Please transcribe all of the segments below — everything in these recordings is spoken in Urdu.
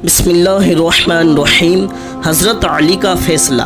بسم اللہ الرحمن الرحیم۔ حضرت علی کا فیصلہ۔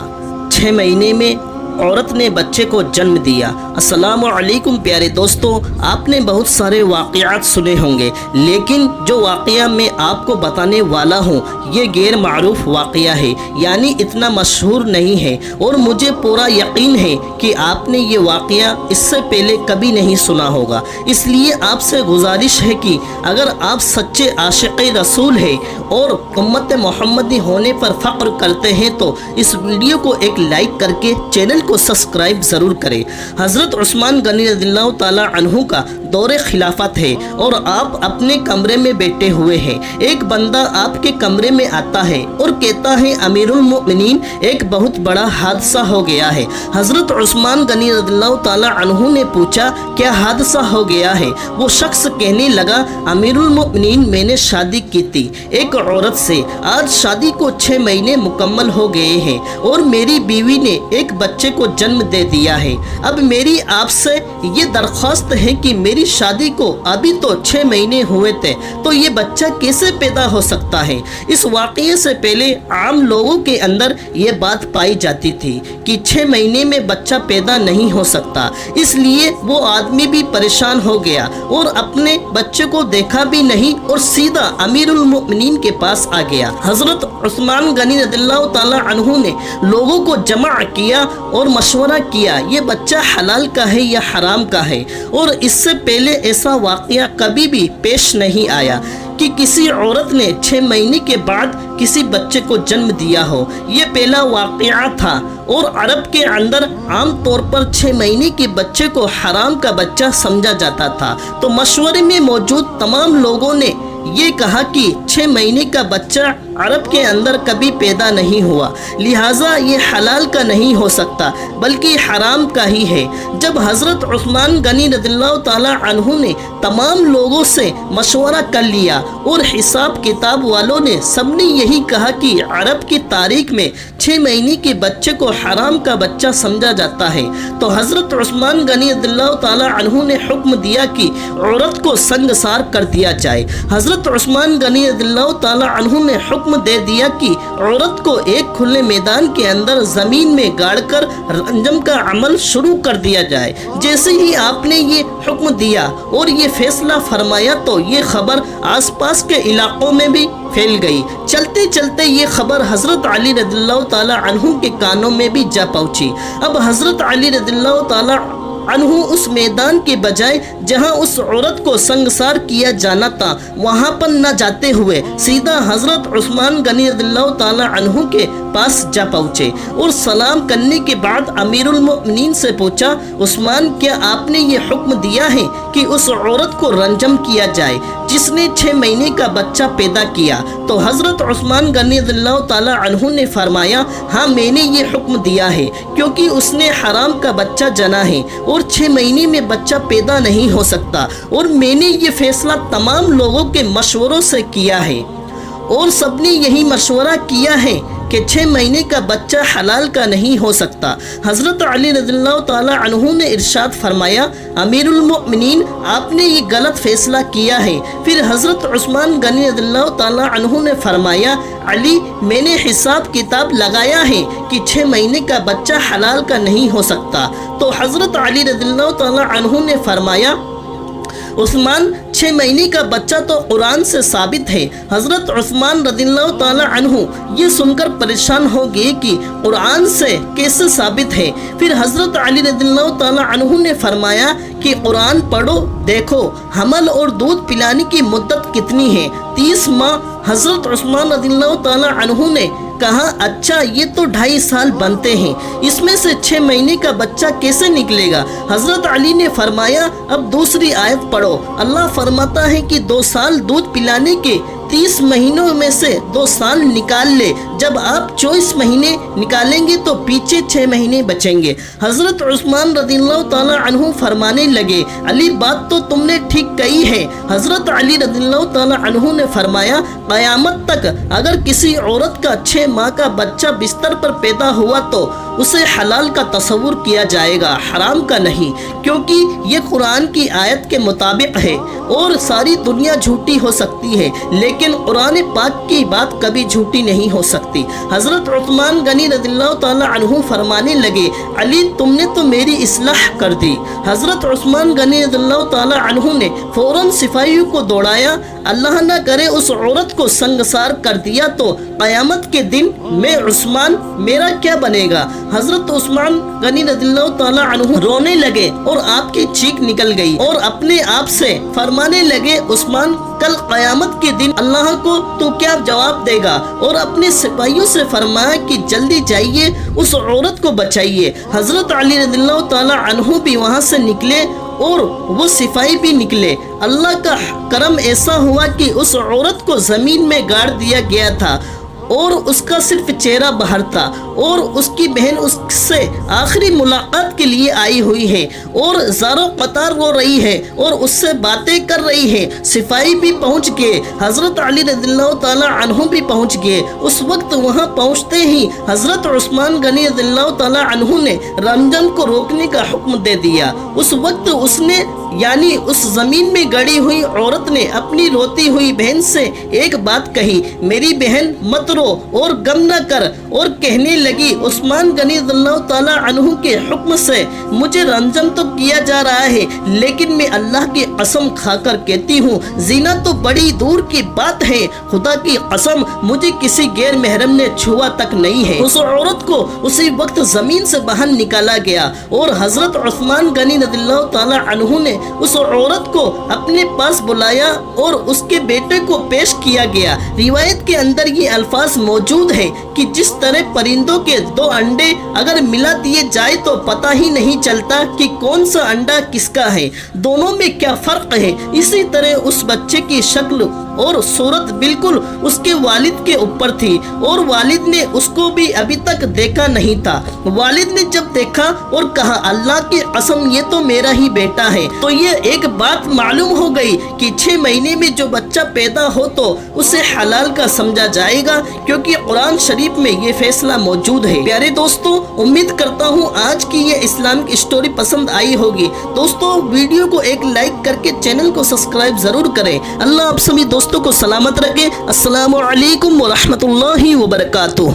6 مہینے میں عورت نے بچے کو جنم دیا۔ السلام علیکم پیارے دوستو، آپ نے بہت سارے واقعات سنے ہوں گے، لیکن جو واقعہ میں آپ کو بتانے والا ہوں یہ غیر معروف واقعہ ہے، یعنی اتنا مشہور نہیں ہے، اور مجھے پورا یقین ہے کہ آپ نے یہ واقعہ اس سے پہلے کبھی نہیں سنا ہوگا۔ اس لیے آپ سے گزارش ہے کہ اگر آپ سچے عاشق رسول ہیں اور امت محمدی ہونے پر فخر کرتے ہیں تو اس ویڈیو کو ایک لائک کر کے چینل کو سبسکرائب ضرور کریں۔ حضرت عثمان غنی رضی اللہ تعالی عنہ کا دور خلافت ہے اور آپ اپنے کمرے میں بیٹھے ہوئے ہیں۔ ایک بندہ آپ کے کمرے میں آتا ہے اور کہتا ہے امیر المؤمنین ایک بہت بڑا حادثہ ہو گیا ہے۔ حضرت عثمان غنی رضی اللہ تعالی عنہ نے پوچھا کیا حادثہ ہو گیا ہے؟ وہ شخص کہنے لگا امیر المؤمنین میں نے شادی کی تھی ایک عورت سے، آج شادی کو 6 مہینے مکمل ہو گئے ہیں اور میری بیوی نے ایک بچے کو جنم دے دیا ہے۔ اب میری آپ سے یہ درخواست ہے کہ میری شادی کو ابھی تو 6 مہینے ہوئے تھے تو یہ بچہ کیسے پیدا ہو سکتا ہے؟ اس واقعے سے پہلے عام لوگوں کے اندر یہ بات پائی جاتی تھی کہ 6 مہینے میں بچہ پیدا نہیں ہو سکتا، اس لیے وہ آدمی بھی پریشان ہو گیا اور اپنے بچے کو دیکھا بھی نہیں اور سیدھا امیر المؤمنین کے پاس آ گیا۔ حضرت عثمان غنی رضی اللہ تعالی عنہ نے لوگوں کو جمع کیا اور مشورہ کیا یہ بچہ حلال کا ہے یا حرام کا ہے، اور اس سے پہلے ایسا واقعہ کبھی بھی پیش نہیں آیا کہ کسی عورت نے 6 مہینے کے بعد کسی بچے کو جنم دیا ہو۔ یہ پہلا واقعہ تھا، اور عرب کے اندر عام طور پر 6 مہینے کے بچے کو حرام کا بچہ سمجھا جاتا تھا۔ تو مشورے میں موجود تمام لوگوں نے یہ کہا کہ 6 مہینے کا بچہ عرب کے اندر کبھی پیدا نہیں ہوا، لہٰذا یہ حلال کا نہیں ہو سکتا بلکہ حرام کا ہی ہے۔ جب حضرت عثمان غنی رضی اللہ تعالی عنہ نے تمام لوگوں سے مشورہ کر لیا اور حساب کتاب والوں نے سب نے یہی کہا کہ عرب کی تاریخ میں 6 مہینے کے بچے کو حرام کا بچہ سمجھا جاتا ہے، تو حضرت عثمان غنی رضی اللہ تعالی عنہ نے حکم دیا کہ عورت کو سنگسار کر دیا جائے۔ حضرت عثمان غنی رضی اللہ تعالی عنہ نے حکم دے دیا کہ عورت کو ایک کھلے میدان کے اندر زمین میں گاڑ کر رنجم کا عمل شروع کر دیا جائے۔ جیسے ہی آپ نے یہ حکم دیا اور یہ فیصلہ فرمایا تو یہ خبر آس پاس کے علاقوں میں بھی پھیل گئی۔ چلتے چلتے یہ خبر حضرت علی رضی اللہ تعالی عنہ کے کانوں میں بھی جا پہنچی۔ اب حضرت علی رضی اللہ تعالی عنہ اس میدان کے بجائے جہاں اس عورت کو سنگسار کیا جانا تھا وہاں پر نہ جاتے ہوئے سیدھا حضرت عثمان غنی رضی اللہ تعالی عنہ کے پاس جا پہنچے اور سلام کرنے کے بعد امیر المؤمنین سے پوچھا عثمان کیا آپ نے یہ حکم دیا ہے کہ اس عورت کو رنجم کیا جائے جس نے 6 مہینے کا بچہ پیدا کیا؟ تو حضرت عثمان غنی رضی اللہ تعالی عنہ نے فرمایا ہاں میں نے یہ حکم دیا ہے کیونکہ اس نے حرام کا بچہ جنا ہے اور 6 مہینے میں بچہ پیدا نہیں ہو سکتا، اور میں نے یہ فیصلہ تمام لوگوں کے مشوروں سے کیا ہے اور سب نے یہی مشورہ کیا ہے کہ 6 مہینے کا بچہ حلال کا نہیں ہو سکتا۔ حضرت علی رضی اللہ تعالی عنہ نے ارشاد فرمایا امیر المؤمنین آپ نے یہ غلط فیصلہ کیا ہے۔ پھر حضرت عثمان غنی رضی اللہ تعالی عنہ نے فرمایا علی میں نے حساب کتاب لگایا ہے کہ 6 مہینے کا بچہ حلال کا نہیں ہو سکتا۔ تو حضرت علی رضی اللہ تعالی عنہ نے فرمایا عثمان 6 مہینے کا بچہ تو قرآن سے ثابت ہے۔ حضرت عثمان رضی اللہ تعالی عنہ یہ سن کر پریشان ہو گئے کہ قرآن سے کیسے ثابت ہے۔ پھر حضرت علی رضی اللہ تعالی عنہ نے فرمایا کہ قرآن پڑھو، دیکھو حمل اور دودھ پلانے کی مدت کتنی ہے، 30 ماہ۔ حضرت عثمان رضی اللہ تعالی عنہ نے کہا اچھا یہ تو 2.5 سال بنتے ہیں، اس میں سے 6 مہینے کا بچہ کیسے نکلے گا؟ حضرت علی نے فرمایا اب دوسری آیت پڑھو، اللہ فرماتا ہے کہ 2 سال دودھ پلانے کے 30 مہینوں میں سے 2 سال نکال لے جب آپ 24 مہینے نکالیں گے تو پیچھے 6 مہینے بچیں گے۔ حضرت عثمان رضی اللہ تعالی عنہ فرمانے لگے علی بات تو تم نے ٹھیک کہی ہے۔ حضرت علی رضی اللہ تعالی عنہ نے فرمایا قیامت تک اگر کسی عورت کا 6 ماہ کا بچہ بستر پر پیدا ہوا تو اسے حلال کا تصور کیا جائے گا، حرام کا نہیں، کیونکہ یہ قرآن کی آیت کے مطابق ہے۔ اور ساری دنیا جھوٹی ہو سکتی ہے لیکن قرآن پاک کی بات کبھی جھوٹی نہیں ہو سکتی۔ حضرت عثمان غنی رضی اللہ تعالی عنہ فرمانے لگے علی تم نے تو میری اصلاح کر دی۔ حضرت عثمان غنی رضی اللہ تعالی عنہ نے فوراً سپاہیوں کو دوڑایا، اللہ نہ کرے اس عورت کو سنگسار کر دیا تو قیامت کے دن میں عثمان میرا کیا بنے گا۔ حضرت عثمان غنی رضی اللہ تعالی عنہ رونے لگے اور آپ کی چیخ نکل گئی اور اپنے آپ سے فرمانے لگے عثمان کل قیامت کے دن اللہ کو تو کیا جواب دے گا، اور اپنے سپاہیوں سے فرمایا کہ جلدی جائیے اس عورت کو بچائیے۔ حضرت علی رضی اللہ تعالی عنہ بھی وہاں سے نکلے اور وہ سپاہی بھی نکلے۔ اللہ کا کرم ایسا ہوا کہ اس عورت کو زمین میں گاڑ دیا گیا تھا اور اس کا صرف چہرہ باہر تھا، اور اس کی بہن اس سے آخری ملاقات کے لیے آئی ہوئی ہے اور زاروں قطار رو رہی ہے اور اس سے باتیں کر رہی ہے۔ سپاہی بھی پہنچ گئے، حضرت علی رضی اللہ تعالی عنہ بھی پہنچ گئے۔ اس وقت وہاں پہنچتے ہی حضرت عثمان غنی رضی اللہ تعالی عنہ نے رمضان کو روکنے کا حکم دے دیا۔ اس وقت اس نے یعنی اس زمین میں گڑی ہوئی عورت نے اپنی روتی ہوئی بہن سے ایک بات کہی، میری بہن مت رو اور غم نہ کر، اور کہنے لگی عثمان غنی رضی اللہ تعالی عنہ کے حکم سے مجھے رنجم تو کیا جا رہا ہے لیکن میں اللہ کی قسم کھا کر کہتی ہوں زنا تو بڑی دور کی بات ہے، خدا کی قسم مجھے کسی غیر محرم نے چھوا تک نہیں ہے۔ اس عورت کو اسی وقت زمین سے باہر نکالا گیا اور حضرت عثمان غنی رضی اللہ تعالی عنہ نے اس عورت کو اپنے پاس بلایا اور اس کے بیٹے کو پیش کیا گیا۔ روایت کے اندر یہ الفاظ موجود ہے کہ جس طرح پرندوں کے 2 انڈے اگر ملا دیے جائے تو پتہ ہی نہیں چلتا کہ کون سا انڈا کس کا ہے، دونوں میں کیا فرق ہے، اسی طرح اس بچے کی شکل اور صورت بالکل اس کے والد کے اوپر تھی اور والد نے اس کو بھی ابھی تک دیکھا نہیں تھا۔ والد نے جب دیکھا اور کہا اللہ کی قسم یہ تو میرا ہی بیٹا ہے، تو یہ ایک بات معلوم ہو گئی کہ 6 مہینے میں جو بچہ پیدا ہو تو اسے حلال کا سمجھا جائے گا، کیونکہ قرآن شریف میں یہ فیصلہ موجود ہے۔ پیارے دوستوں، امید کرتا ہوں آج کی یہ اسلامک اسٹوری پسند آئی ہوگی۔ دوستوں ویڈیو کو ایک لائک کر کے چینل کو سبسکرائب ضرور کریں۔ اللہ آپ سبھی دوستوں کو سلامت رکھے۔ السلام علیکم ورحمۃ اللہ وبرکاتہ۔